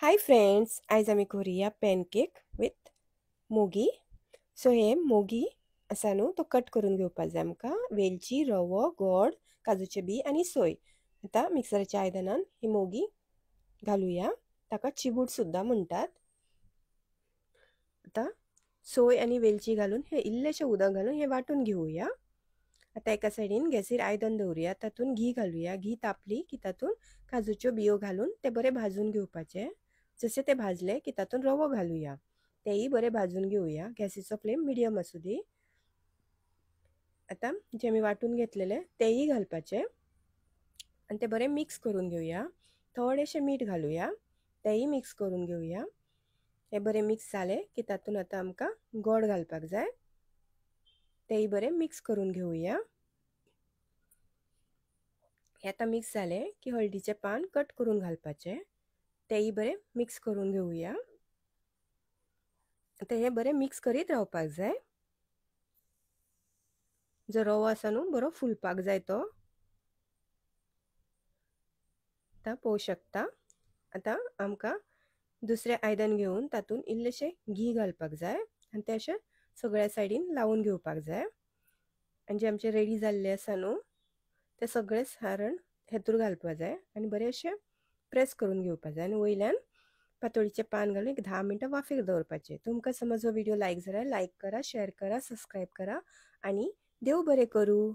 Hi friends, आयज आमी करूया पॅनकेक विथ मोगी. सो हे मोगी आसा न्हू, तो कट करून घेवपाक जाय आमकां. वेलची, रवो, गोड, काजूचे बी आनी सोय. आतां मिक्सराच्या आयदनान ही मोगी घालुया. ताका चिबूड सुद्दां म्हणटात. आतां सोय आनी वेलची घालून हे इल्लेशें उदक घालून हे वांटून घेवया. आतां एका सायडीन गॅसीर आयदन दवरुया. तातूंत घी घालुया. घी तापली की तातूंत काजूच्यो बियो घालून ते बरे भाजून घेवपाचे. जसे ते भाजले की तातूंत रवो घालुया. तेही बरे भाजून घेवया. गॅसीचो फ्लेम मिडियम आसूं दी. आतां जे आमी वांटून घेतलेले तेही घालपाचे आनी ते बरे मिक्स करून घेवया. थोडेशें मीठ घालुया. तेही मिक्स करून घेवया. हे बरे मिक्स जाले की तातूंत आतां आमकां गोड घालपाक जाय. तेही बरे मिक्स करून घेवया. हे आतां मिक्स जाले की हळदीचे पान कट करून घालपाचे. तेही बरे मिक्स करून घेवया. आतां हे बरे मिक्स करीत रावपाक जाय. जो रवो आसा न्हू, बरो फुलपाक जाय तो. आतां पळोवंक शकता. आतां आमकां दुसरें आयदन घेवन तातूंत इल्लेशें घी घालपाक जाय आनी ते अशें सगळ्या सायडीन लावून घेवपाक जाय. आनी जे आमचे रेडी जाल्ले आसा न्हू, ते सगळे सारण हेतूर घालपाक जाय आनी बरें अशें प्रेस करून घेवपाक जाय. आनी वयल्यान पातोळीचें पान घालून एक 10 मिनटां वाफेर दवरपाचें. तुमकां समज हो व्हिडिओ लायक जाल्यार लायक करा, शेअर करा, सबस्क्रायब करा आनी देव बरें करूं.